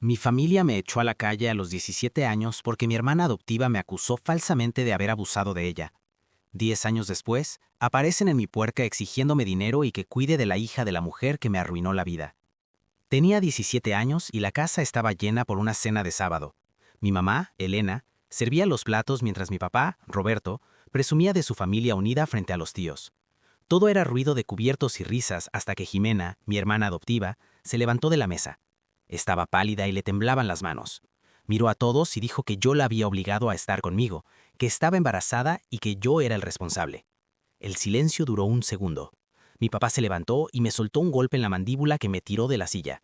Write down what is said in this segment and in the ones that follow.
Mi familia me echó a la calle a los 17 años porque mi hermana adoptiva me acusó falsamente de haber abusado de ella. 10 años después, aparecen en mi puerta exigiéndome dinero y que cuide de la hija de la mujer que me arruinó la vida. Tenía 17 años y la casa estaba llena por una cena de sábado. Mi mamá, Elena, servía los platos mientras mi papá, Roberto, presumía de su familia unida frente a los tíos. Todo era ruido de cubiertos y risas hasta que Jimena, mi hermana adoptiva, se levantó de la mesa. Estaba pálida y le temblaban las manos. Miró a todos y dijo que yo la había obligado a estar conmigo, que estaba embarazada y que yo era el responsable. El silencio duró un segundo. Mi papá se levantó y me soltó un golpe en la mandíbula que me tiró de la silla.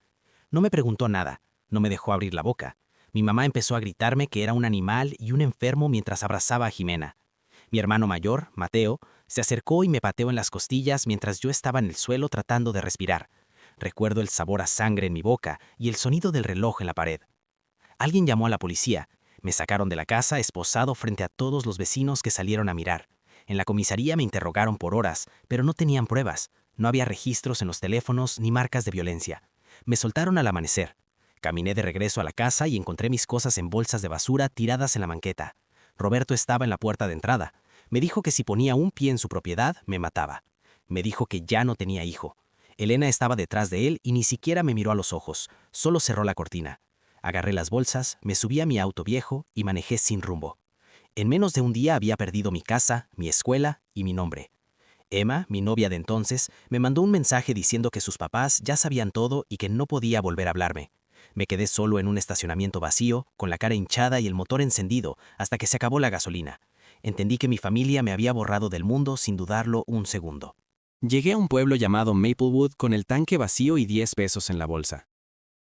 No me preguntó nada, no me dejó abrir la boca. Mi mamá empezó a gritarme que era un animal y un enfermo mientras abrazaba a Jimena. Mi hermano mayor, Mateo, se acercó y me pateó en las costillas mientras yo estaba en el suelo tratando de respirar. Recuerdo el sabor a sangre en mi boca y el sonido del reloj en la pared. Alguien llamó a la policía. Me sacaron de la casa esposado frente a todos los vecinos que salieron a mirar. En la comisaría me interrogaron por horas, pero no tenían pruebas. No había registros en los teléfonos ni marcas de violencia. Me soltaron al amanecer. Caminé de regreso a la casa y encontré mis cosas en bolsas de basura tiradas en la banqueta. Roberto estaba en la puerta de entrada. Me dijo que si ponía un pie en su propiedad, me mataba. Me dijo que ya no tenía hijo. Elena estaba detrás de él y ni siquiera me miró a los ojos, solo cerró la cortina. Agarré las bolsas, me subí a mi auto viejo y manejé sin rumbo. En menos de un día había perdido mi casa, mi escuela y mi nombre. Emma, mi novia de entonces, me mandó un mensaje diciendo que sus papás ya sabían todo y que no podía volver a hablarme. Me quedé solo en un estacionamiento vacío, con la cara hinchada y el motor encendido, hasta que se acabó la gasolina. Entendí que mi familia me había borrado del mundo sin dudarlo un segundo. Llegué a un pueblo llamado Maplewood con el tanque vacío y 10 pesos en la bolsa.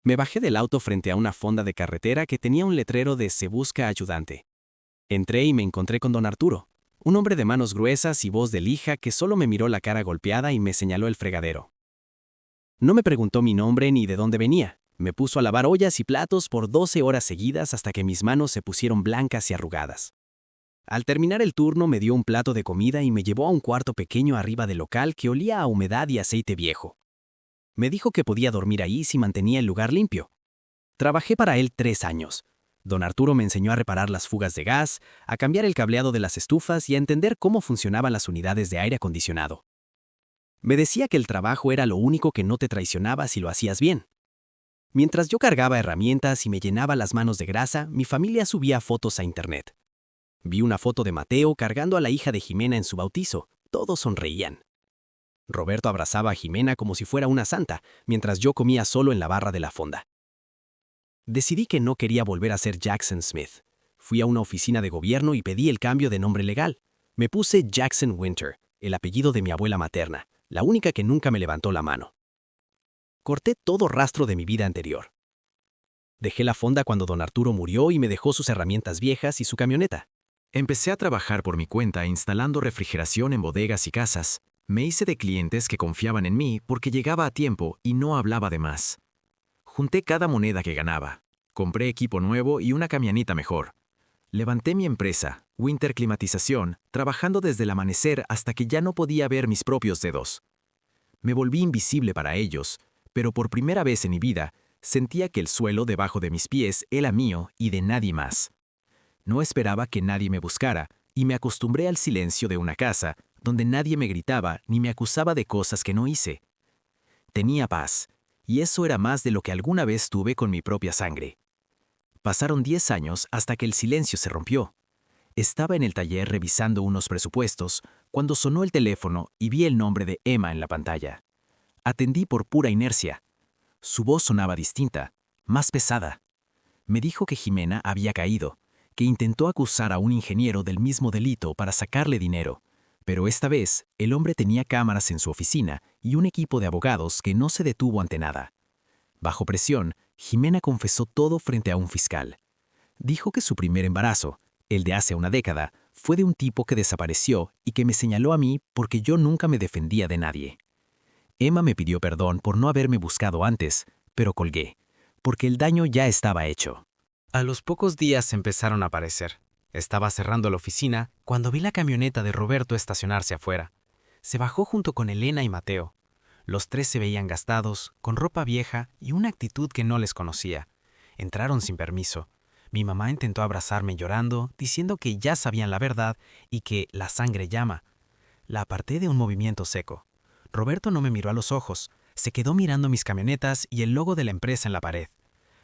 Me bajé del auto frente a una fonda de carretera que tenía un letrero de "Se busca ayudante". Entré y me encontré con don Arturo, un hombre de manos gruesas y voz de lija que solo me miró la cara golpeada y me señaló el fregadero. No me preguntó mi nombre ni de dónde venía. Me puso a lavar ollas y platos por 12 horas seguidas hasta que mis manos se pusieron blancas y arrugadas. Al terminar el turno me dio un plato de comida y me llevó a un cuarto pequeño arriba del local que olía a humedad y aceite viejo. Me dijo que podía dormir ahí si mantenía el lugar limpio. Trabajé para él 3 años. Don Arturo me enseñó a reparar las fugas de gas, a cambiar el cableado de las estufas y a entender cómo funcionaban las unidades de aire acondicionado. Me decía que el trabajo era lo único que no te traicionaba si lo hacías bien. Mientras yo cargaba herramientas y me llenaba las manos de grasa, mi familia subía fotos a internet. Vi una foto de Mateo cargando a la hija de Jimena en su bautizo. Todos sonreían. Roberto abrazaba a Jimena como si fuera una santa, mientras yo comía solo en la barra de la fonda. Decidí que no quería volver a ser Jackson Smith. Fui a una oficina de gobierno y pedí el cambio de nombre legal. Me puse Jackson Winter, el apellido de mi abuela materna, la única que nunca me levantó la mano. Corté todo rastro de mi vida anterior. Dejé la fonda cuando don Arturo murió y me dejó sus herramientas viejas y su camioneta. Empecé a trabajar por mi cuenta instalando refrigeración en bodegas y casas. Me hice de clientes que confiaban en mí porque llegaba a tiempo y no hablaba de más. Junté cada moneda que ganaba. Compré equipo nuevo y una camioneta mejor. Levanté mi empresa, Winter Climatización, trabajando desde el amanecer hasta que ya no podía ver mis propios dedos. Me volví invisible para ellos, pero por primera vez en mi vida sentía que el suelo debajo de mis pies era mío y de nadie más. No esperaba que nadie me buscara y me acostumbré al silencio de una casa donde nadie me gritaba ni me acusaba de cosas que no hice. Tenía paz, y eso era más de lo que alguna vez tuve con mi propia sangre. Pasaron 10 años hasta que el silencio se rompió. Estaba en el taller revisando unos presupuestos cuando sonó el teléfono y vi el nombre de Emma en la pantalla. Atendí por pura inercia. Su voz sonaba distinta, más pesada. Me dijo que Jimena había caído, que intentó acusar a un ingeniero del mismo delito para sacarle dinero, pero esta vez el hombre tenía cámaras en su oficina y un equipo de abogados que no se detuvo ante nada. Bajo presión, Jimena confesó todo frente a un fiscal. Dijo que su primer embarazo, el de hace una década, fue de un tipo que desapareció y que me señaló a mí porque yo nunca me defendía de nadie. Emma me pidió perdón por no haberme buscado antes, pero colgué, porque el daño ya estaba hecho. A los pocos días empezaron a aparecer. Estaba cerrando la oficina cuando vi la camioneta de Roberto estacionarse afuera. Se bajó junto con Elena y Mateo. Los tres se veían gastados, con ropa vieja y una actitud que no les conocía. Entraron sin permiso. Mi mamá intentó abrazarme llorando, diciendo que ya sabían la verdad y que la sangre llama. La aparté de un movimiento seco. Roberto no me miró a los ojos, se quedó mirando mis camionetas y el logo de la empresa en la pared.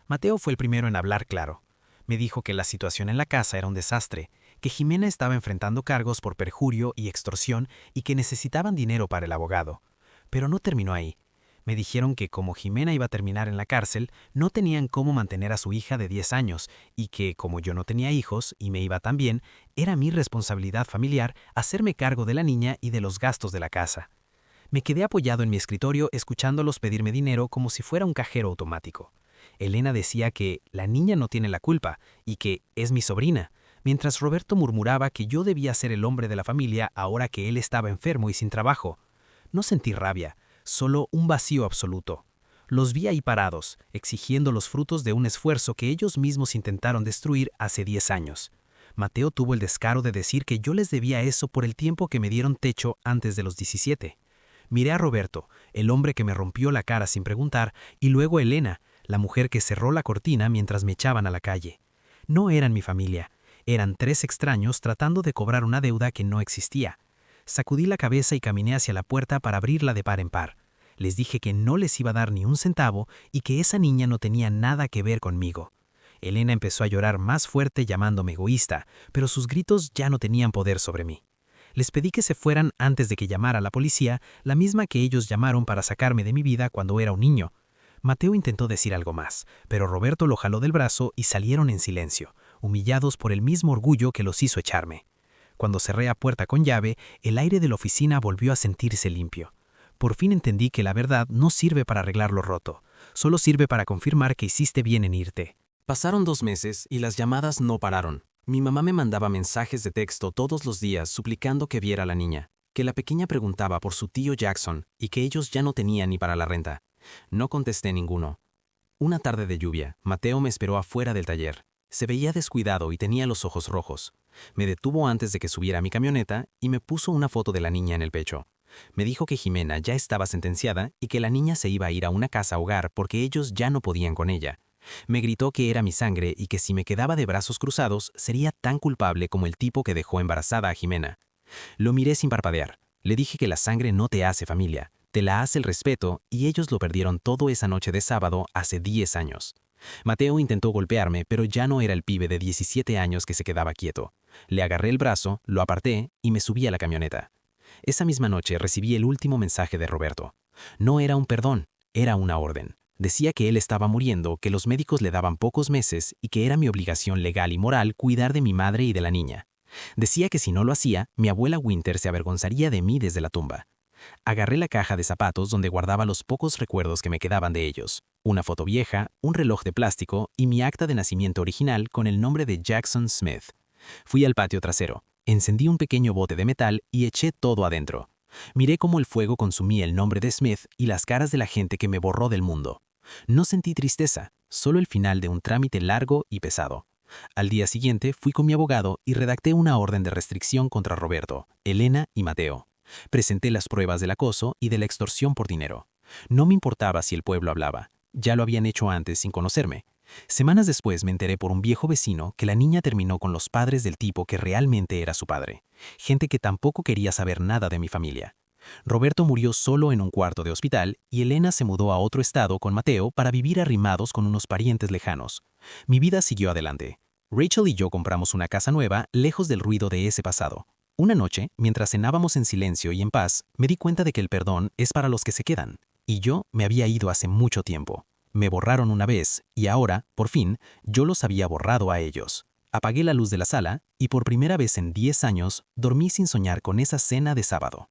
Mateo fue el primero en hablar claro. Me dijo que la situación en la casa era un desastre, que Jimena estaba enfrentando cargos por perjurio y extorsión y que necesitaban dinero para el abogado. Pero no terminó ahí. Me dijeron que como Jimena iba a terminar en la cárcel, no tenían cómo mantener a su hija de 10 años y que, como yo no tenía hijos y me iba tan bien, era mi responsabilidad familiar hacerme cargo de la niña y de los gastos de la casa. Me quedé apoyado en mi escritorio escuchándolos pedirme dinero como si fuera un cajero automático. Elena decía que la niña no tiene la culpa y que es mi sobrina, mientras Roberto murmuraba que yo debía ser el hombre de la familia ahora que él estaba enfermo y sin trabajo. No sentí rabia, solo un vacío absoluto. Los vi ahí parados, exigiendo los frutos de un esfuerzo que ellos mismos intentaron destruir hace 10 años. Mateo tuvo el descaro de decir que yo les debía eso por el tiempo que me dieron techo antes de los 17. Miré a Roberto, el hombre que me rompió la cara sin preguntar, y luego a Elena, la mujer que cerró la cortina mientras me echaban a la calle. No eran mi familia, eran 3 extraños tratando de cobrar una deuda que no existía. Sacudí la cabeza y caminé hacia la puerta para abrirla de par en par. Les dije que no les iba a dar ni un centavo y que esa niña no tenía nada que ver conmigo. Elena empezó a llorar más fuerte llamándome egoísta, pero sus gritos ya no tenían poder sobre mí. Les pedí que se fueran antes de que llamara a la policía, la misma que ellos llamaron para sacarme de mi vida cuando era un niño. Mateo intentó decir algo más, pero Roberto lo jaló del brazo y salieron en silencio, humillados por el mismo orgullo que los hizo echarme. Cuando cerré la puerta con llave, el aire de la oficina volvió a sentirse limpio. Por fin entendí que la verdad no sirve para arreglar lo roto, solo sirve para confirmar que hiciste bien en irte. Pasaron 2 meses y las llamadas no pararon. Mi mamá me mandaba mensajes de texto todos los días suplicando que viera a la niña, que la pequeña preguntaba por su tío Jackson y que ellos ya no tenían ni para la renta. No contesté ninguno. Una tarde de lluvia, Mateo me esperó afuera del taller. Se veía descuidado y tenía los ojos rojos. Me detuvo antes de que subiera a mi camioneta y me puso una foto de la niña en el pecho. Me dijo que Jimena ya estaba sentenciada y que la niña se iba a ir a una casa hogar porque ellos ya no podían con ella. Me gritó que era mi sangre y que si me quedaba de brazos cruzados sería tan culpable como el tipo que dejó embarazada a Jimena. Lo miré sin parpadear. Le dije que la sangre no te hace familia, te la hace el respeto y ellos lo perdieron todo esa noche de sábado hace 10 años. Mateo intentó golpearme, pero ya no era el pibe de 17 años que se quedaba quieto. Le agarré el brazo, lo aparté y me subí a la camioneta. Esa misma noche recibí el último mensaje de Roberto. No era un perdón, era una orden. Decía que él estaba muriendo, que los médicos le daban pocos meses y que era mi obligación legal y moral cuidar de mi madre y de la niña. Decía que si no lo hacía, mi abuela Winter se avergonzaría de mí desde la tumba. Agarré la caja de zapatos donde guardaba los pocos recuerdos que me quedaban de ellos. Una foto vieja, un reloj de plástico y mi acta de nacimiento original con el nombre de Jackson Smith. Fui al patio trasero, encendí un pequeño bote de metal y eché todo adentro. Miré cómo el fuego consumía el nombre de Smith y las caras de la gente que me borró del mundo. No sentí tristeza, solo el final de un trámite largo y pesado. Al día siguiente fui con mi abogado y redacté una orden de restricción contra Roberto, Elena y Mateo. Presenté las pruebas del acoso y de la extorsión por dinero. No me importaba si el pueblo hablaba, ya lo habían hecho antes sin conocerme. Semanas después me enteré por un viejo vecino que la niña terminó con los padres del tipo que realmente era su padre, gente que tampoco quería saber nada de mi familia. Roberto murió solo en un cuarto de hospital y Elena se mudó a otro estado con Mateo para vivir arrimados con unos parientes lejanos. Mi vida siguió adelante. Rachel y yo compramos una casa nueva lejos del ruido de ese pasado. Una noche, mientras cenábamos en silencio y en paz, me di cuenta de que el perdón es para los que se quedan, y yo me había ido hace mucho tiempo. Me borraron una vez y ahora, por fin, yo los había borrado a ellos. Apagué la luz de la sala y por primera vez en 10 años dormí sin soñar con esa cena de sábado.